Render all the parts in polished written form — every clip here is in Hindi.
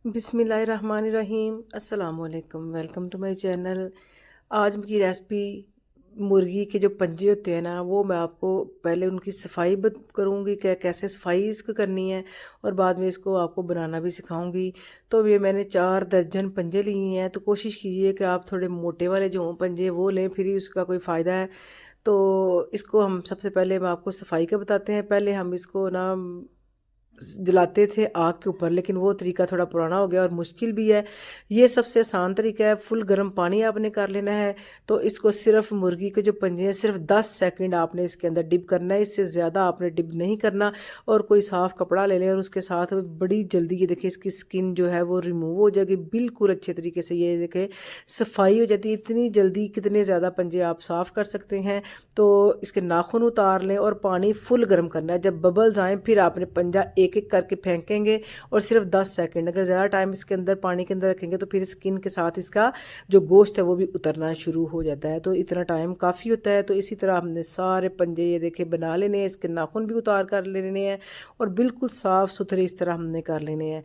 बिस्मिल्लाहिर्रहमानिर्रहीम। अस्सलामुअलैकुम। Welcome to my channel. आज की रेसिपी मुर्गी के जो पंजे होते हैं ना, वो मैं आपको पहले उनकी सफाई करूँगी कि कैसे सफाई इसको करनी है, और बाद में इसको आपको बनाना भी सिखाऊंगी। तो ये मैंने 4 दर्जन पंजे लिए हैं। तो कोशिश कीजिए कि आप थोड़े मोटे वाले जो हों पंजे वो लें, फिर ही उसका कोई फ़ायदा है। तो इसको हम सबसे पहले हम आपको सफाई का बताते हैं। पहले हम इसको ना जलाते थे आग के ऊपर, लेकिन वो तरीका थोड़ा पुराना हो गया और मुश्किल भी है। ये सबसे आसान तरीका है। फुल गर्म पानी आपने कर लेना है। तो इसको सिर्फ मुर्गी के जो पंजे हैं सिर्फ 10 सेकंड आपने इसके अंदर डिप करना है, इससे ज़्यादा आपने डिप नहीं करना। और कोई साफ़ कपड़ा ले लें और उसके साथ बड़ी जल्दी ये देखिए इसकी स्किन जो है वो रिमूव हो जाएगी बिल्कुल अच्छे तरीके से। ये देखें सफाई हो जाती है इतनी जल्दी, कितने ज़्यादा पंजे आप साफ़ कर सकते हैं। तो इसके नाखून उतार लें और पानी फुल गर्म करना है। जब बबल्स आएँ फिर आपने पंजा एक एक करके फेंकेंगे, और सिर्फ 10 सेकंड। अगर ज़्यादा टाइम इसके अंदर पानी के अंदर रखेंगे तो फिर स्किन के साथ इसका जो गोश्त है वो भी उतरना शुरू हो जाता है। तो इतना टाइम काफ़ी होता है। तो इसी तरह हमने सारे पंजे ये देखे बना लेने हैं, इसके नाखून भी उतार कर लेने हैं, और बिल्कुल साफ़ सुथरे इस तरह हमने कर लेने हैं।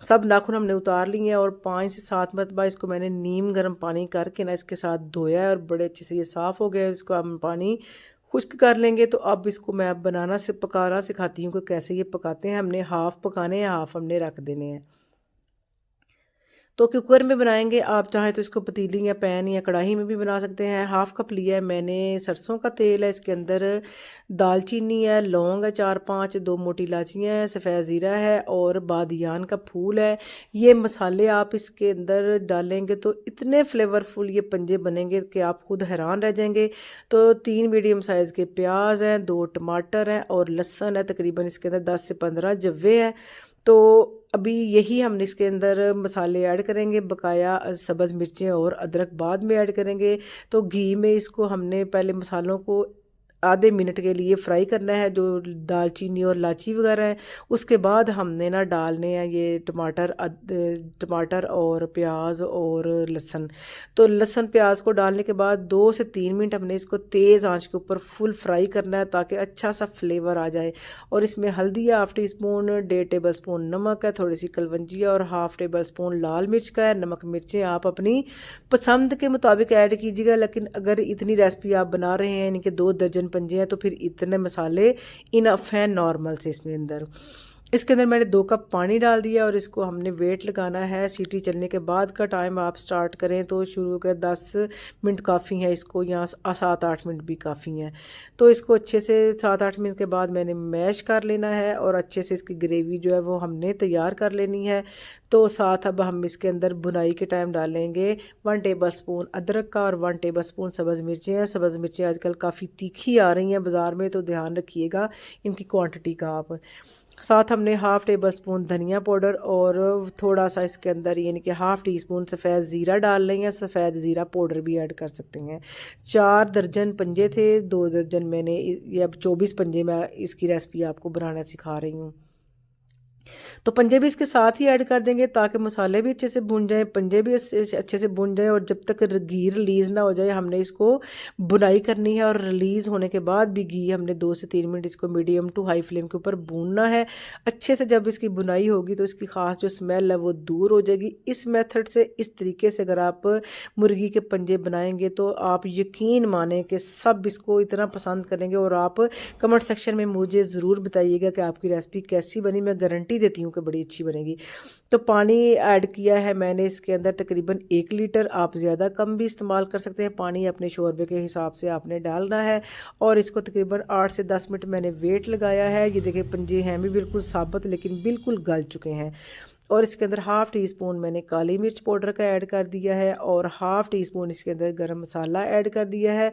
सब नाखून हमने उतार लिए हैं, और 5 से 7 मरतबा इसको मैंने नीम गर्म पानी करके ना इसके साथ धोया है, और बड़े अच्छे से ये साफ़ हो गया है। इसको हम पानी खुश्क कर लेंगे। तो अब इसको मैं बनाना से पकाना सिखाती हूँ कि कैसे ये पकाते हैं। हमने हाफ़ पकाने हैं, हाफ़ हमने रख देने हैं। तो कुकर में बनाएंगे, आप चाहें तो इसको पतीली या पैन या कढ़ाई में भी बना सकते हैं। हाफ़ कप लिया है मैंने सरसों का तेल है, इसके अंदर दालचीनी है, लौंग है 4-5, 2 मोटी इलायचियाँ हैं, सफ़ेद ज़ीरा है और बादियान का फूल है। ये मसाले आप इसके अंदर डालेंगे तो इतने फ्लेवरफुल ये पंजे बनेंगे कि आप खुद हैरान रह जाएंगे। तो 3 मीडियम साइज़ के प्याज हैं, 2 टमाटर हैं और लहसुन है, तकरीबन इसके अंदर 10 से 15 जवे हैं। तो अभी यही हम इसके अंदर मसाले ऐड करेंगे, बकाया सब्ज़ मिर्चें और अदरक बाद में ऐड करेंगे। तो घी में इसको हमने पहले मसालों को आधे मिनट के लिए फ्राई करना है, जो दालचीनी और इलायची वगैरह है। उसके बाद हमने ना डालने हैं ये टमाटर और प्याज और लहसुन। तो लहसुन प्याज को डालने के बाद 2 से 3 मिनट हमने इसको तेज़ आंच के ऊपर फुल फ्राई करना है, ताकि अच्छा सा फ्लेवर आ जाए। और इसमें हल्दी 1/2 टी स्पून, 1.5 टेबल स्पून नमक है, थोड़ी सी कलवंजिया और 1/2 टेबल स्पून लाल मिर्च का है। नमक मिर्चें आप अपनी पसंद के मुताबिक ऐड कीजिएगा, लेकिन अगर इतनी रेसिपी आप बना रहे हैं यानी कि 2 दर्जन पंजे हैं तो फिर इतने मसाले इनफ हैं नॉर्मल से इसमें अंदर। इसके अंदर मैंने 2 कप पानी डाल दिया, और इसको हमने वेट लगाना है। सीटी चलने के बाद का टाइम आप स्टार्ट करें तो शुरू के 10 मिनट काफ़ी हैं इसको, या 7-8 मिनट भी काफ़ी हैं। तो इसको अच्छे से 7-8 मिनट के बाद मैंने मैश कर लेना है, और अच्छे से इसकी ग्रेवी जो है वो हमने तैयार कर लेनी है। तो साथ अब हम इसके अंदर बुनाई के टाइम डालेंगे 1 टेबल स्पून अदरक का और 1 टेबल स्पून सब्ज़ मिर्चें हैं। सब्ज़ मिर्चें आजकल काफ़ी तीखी आ रही हैं बाज़ार में, तो ध्यान रखिएगा इनकी क्वांटिटी का आप। साथ हमने 1/2 टेबल स्पून धनिया पाउडर और थोड़ा सा इसके अंदर यानी कि 1/2 टी स्पून सफ़ेद ज़ीरा डाल लेंगे। सफ़ेद ज़ीरा पाउडर भी ऐड कर सकते हैं। 4 दर्जन पंजे थे, 2 दर्जन मैंने ये अब 24 पंजे मैं इसकी रेसिपी आपको बनाना सिखा रही हूँ। तो पंजे भी इसके साथ ही ऐड कर देंगे, ताकि मसाले भी अच्छे से भुन जाएँ, पंजे भी अच्छे से भुन जाएँ, और जब तक घी रिलीज़ ना हो जाए हमने इसको भुनाई करनी है। और रिलीज़ होने के बाद भी घी हमने 2 से 3 मिनट इसको मीडियम टू हाई फ्लेम के ऊपर भूनना है अच्छे से। जब इसकी भुनाई होगी तो इसकी ख़ास जो स्मेल है वो दूर हो जाएगी। इस मेथड से, इस तरीके से अगर आप मुर्गी के पंजे बनाएंगे तो आप यकीन माने कि सब इसको इतना पसंद करेंगे। और आप कमेंट सेक्शन में मुझे ज़रूर बताइएगा कि आपकी रेसिपी कैसी बनी। मैं गारंटी देती हूँ कि बड़ी अच्छी बनेगी। तो पानी ऐड किया है मैंने इसके अंदर तकरीबन 1 लीटर। आप ज़्यादा कम भी इस्तेमाल कर सकते हैं, पानी अपने शोरबे के हिसाब से आपने डालना है। और इसको तकरीबन 8 से 10 मिनट मैंने वेट लगाया है। ये देखिए पंजे हैं भी बिल्कुल साबुत, लेकिन बिल्कुल गल चुके हैं। और इसके अंदर 1/2 टी स्पून मैंने काली मिर्च पाउडर का ऐड कर दिया है, और 1/2 टी स्पून इसके अंदर गरम मसाला ऐड कर दिया है।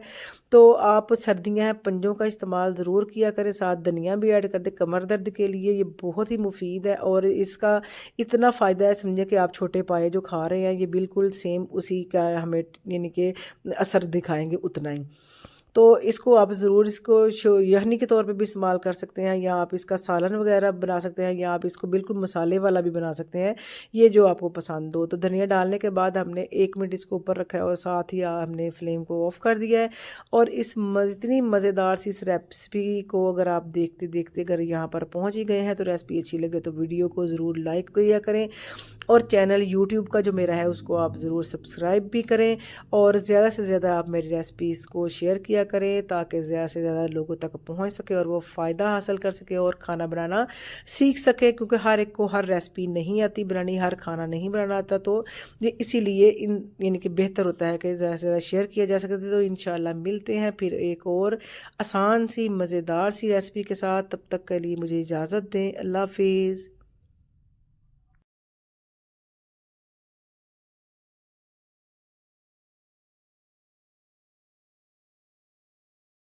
तो आप सर्दियां हैं, पंजों का इस्तेमाल ज़रूर किया करें, साथ धनिया भी ऐड कर दें। कमर दर्द के लिए ये बहुत ही मुफीद है, और इसका इतना फ़ायदा है समझे कि आप छोटे पाए जो खा रहे हैं ये बिल्कुल सेम उसी का हमें यानी कि असर दिखाएंगे उतना ही। तो इसको आप ज़रूर इसको यखनी के तौर पे भी इस्तेमाल कर सकते हैं, या आप इसका सालन वगैरह बना सकते हैं, या आप इसको बिल्कुल मसाले वाला भी बना सकते हैं, ये जो आपको पसंद हो। तो धनिया डालने के बाद हमने 1 मिनट इसको ऊपर रखा है, और साथ ही हमने फ्लेम को ऑफ़ कर दिया है। और इतनी मज़ेदार सी इस रेसिपी को अगर आप देखते देखते अगर यहाँ पर पहुँच ही गए हैं, तो रेसिपी अच्छी लगे तो वीडियो को ज़रूर लाइक किया करें, और चैनल यूट्यूब का जो मेरा है उसको आप ज़रूर सब्सक्राइब भी करें, और ज़्यादा से ज़्यादा आप मेरी रेसिपीज़ को शेयर किया करें ताकि ज़्यादा से ज़्यादा लोगों तक पहुंच सके और वो फ़ायदा हासिल कर सके और खाना बनाना सीख सके, क्योंकि हर एक को हर रेसिपी नहीं आती बनानी, हर खाना नहीं बनाना आता। तो ये इसीलिए इन यानी कि बेहतर होता है कि ज़्यादा से ज़्यादा शेयर किया जा सकता है। तो इंशाल्लाह मिलते हैं फिर एक और आसान सी मज़ेदार सी रेसिपी के साथ। तब तक के लिए मुझे इजाज़त दें। अल्लाह हाफिज़।